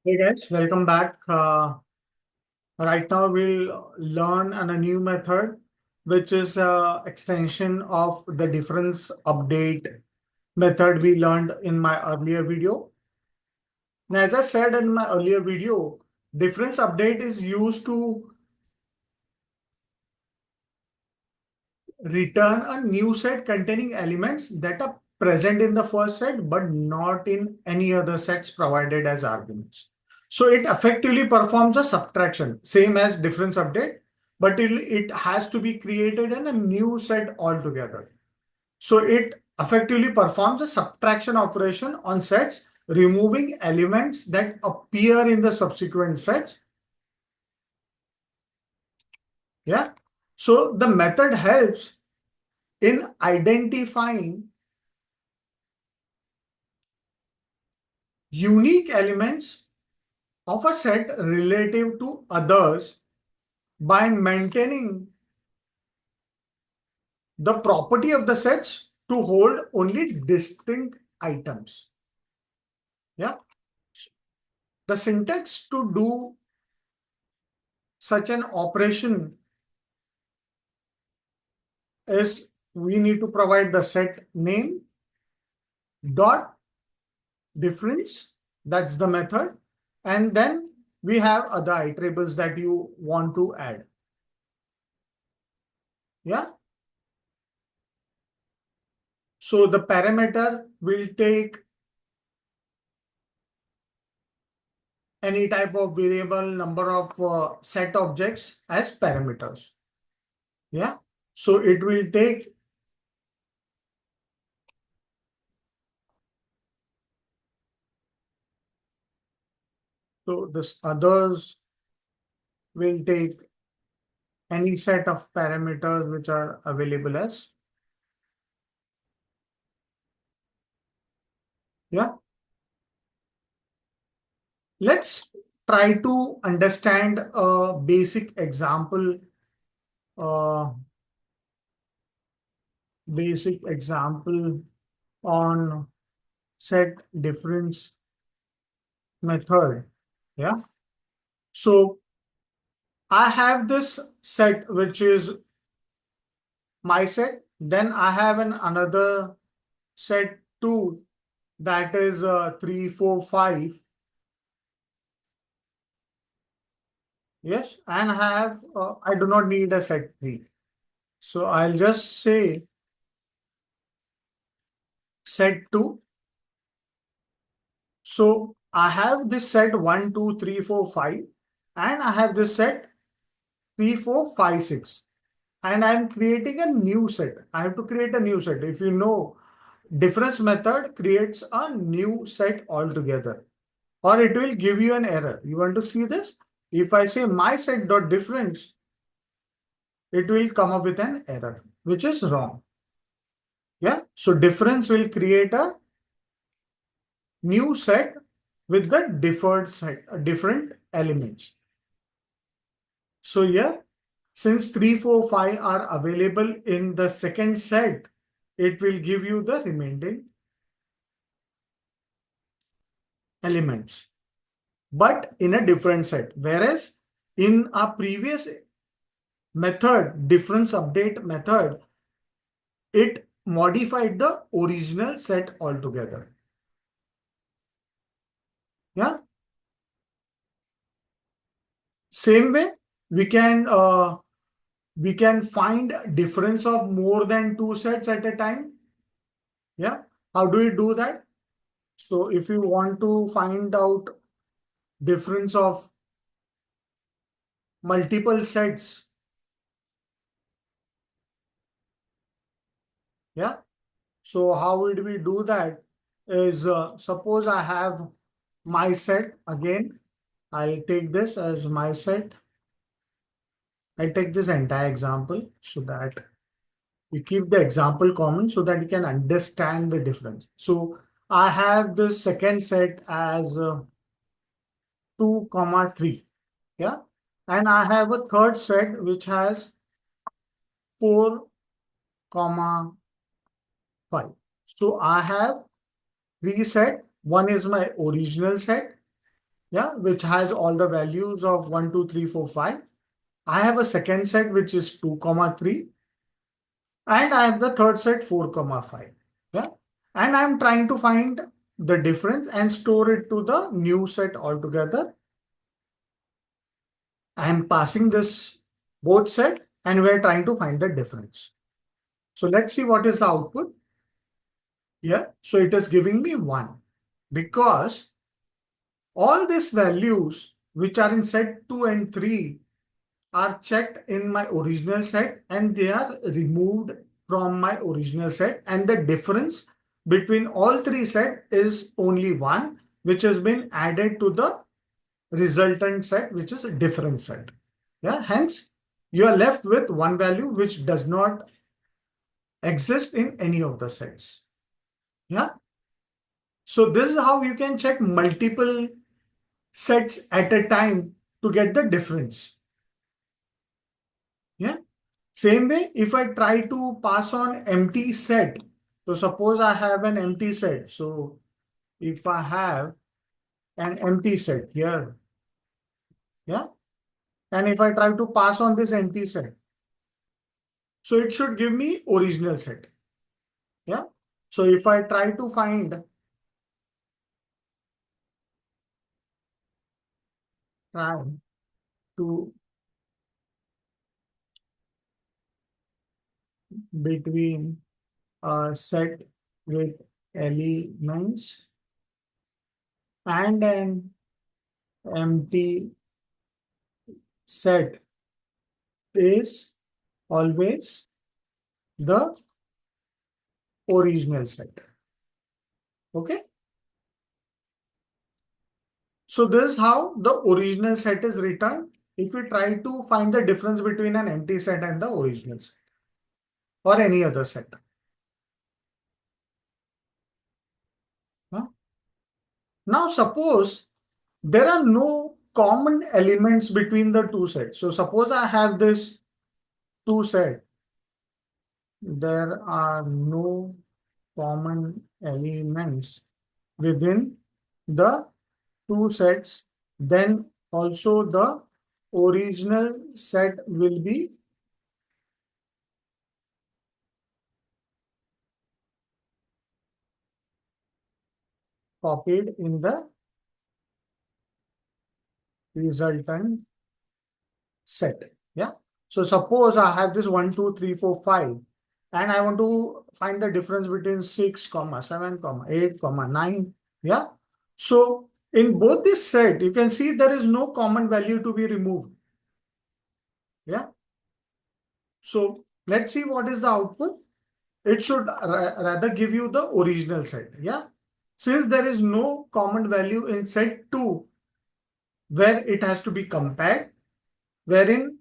Hey guys, welcome back. Right now we'll learn a new method, which is extension of the difference update method we learned in my earlier video. Now, as I said in my earlier video, difference update is used to return a new set containing elements that are present in the first set but not in any other sets provided as arguments. So it effectively performs a subtraction, same as difference update, but it has to be created in a new set altogether. So it effectively performs a subtraction operation on sets, removing elements that appear in the subsequent sets. Yeah. So the method helps in identifying unique elements of a set relative to others by maintaining the property of the sets to hold only distinct items. Yeah. The syntax to do such an operation is we need to provide the set name dot difference. That's the method. And then we have other iterables that you want to add. Yeah. So the parameter will take any type of variable number of set objects as parameters. Yeah. So it will take, so this others will take any set of parameters which are available as. Yeah. Let's try to understand a uh, basic example on set difference method. Yeah. So I have this set which is my set. Then I have another set 2 that is 3, 4, 5. Yes. And I do not need a set 3. So I'll just say set 2. So I have this set 1, 2, 3, 4, 5, and I have this set 3, 4, 5, 6. And I'm creating a new set. I have to create a new set. If you know, difference method creates a new set altogether, or it will give you an error. You want to see this? If I say my set dot difference, it will come up with an error, which is wrong. Yeah. So difference will create a new set with the different elements. So here, since 3, 4, 5 are available in the second set, it will give you the remaining elements, but in a different set. Whereas in our previous method, difference update method, it modified the original set altogether. Yeah. Same way, we can uh, we can find difference of more than two sets at a time. Yeah. How do we do that? So if you want to find out difference of multiple sets, yeah. So how would we do that? Is suppose I have my set again. I'll take this as my set. I'll take this entire example so that we keep the example common so that you can understand the difference. So I have this second set as 2, 3. Yeah. And I have a third set which has 4, 5. So I have three set. One is my original set. yeah, which has all the values of 1, 2, 3, 4, 5. I have a second set which is 2, comma 3, and I have the third set 4, comma 5. Yeah. And I'm trying to find the difference and store it to the new set altogether. I'm passing this both set and we're trying to find the difference. So let's see what is the output. Yeah. So it is giving me 1 because all these values which are in set 2 and 3 are checked in my original set and they are removed from my original set, and the difference between all three set is only 1, which has been added to the resultant set, which is a different set. Yeah, hence you are left with one value which does not exist in any of the sets. Yeah. So this is how you can check multiple sets at a time to get the difference. Yeah. Same way, if I try to pass on empty set, so suppose I have an empty set. So if I have an empty set here, yeah, and if I try to pass on this empty set, so it should give me original set. Yeah. So if I try to find, try to between a set with elements and an empty set is always the original set. Okay. So this is how the original set is returned if we try to find the difference between an empty set and the original set or any other set. Huh? Now suppose there are no common elements between the two sets. So suppose I have this two set. There are no common elements within the two sets. Then also the original set will be copied in the resultant set. Yeah. So suppose I have this 1, 2, 3, 4, 5, and I want to find the difference between 6, comma 7, comma 8, comma 9. Yeah. So in both this set, you can see there is no common value to be removed. Yeah. So let's see what is the output. It should rather give you the original set. Yeah. Since there is no common value in set 2 where it has to be compared, wherein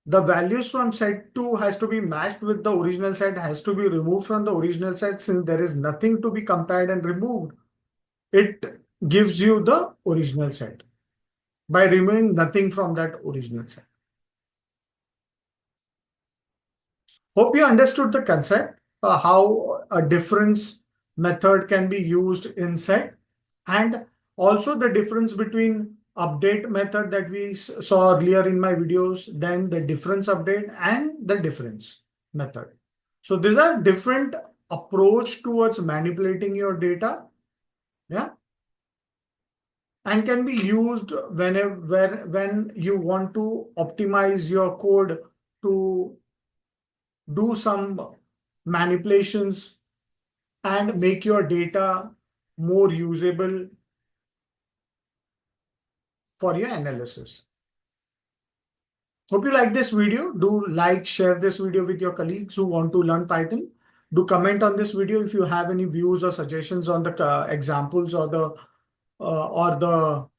the values from set 2 has to be matched with the original set, has to be removed from the original set. Since there is nothing to be compared and removed, it gives you the original set by removing nothing from that original set. Hope you understood the concept, how a difference method can be used in set, and also the difference between update method that we saw earlier in my videos, then the difference update and the difference method. So these are different approach towards manipulating your data, yeah, and can be used whenever when you want to optimize your code to do some manipulations and make your data more usable for your analysis. Hope you like this video. Do like, share this video with your colleagues who want to learn Python. Do comment on this video if you have any views or suggestions on the examples or the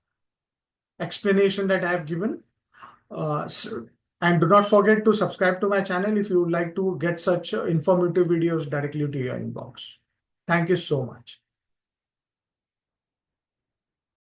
explanation that I have given. And do not forget to subscribe to my channel if you would like to get such informative videos directly to your inbox. Thank you so much.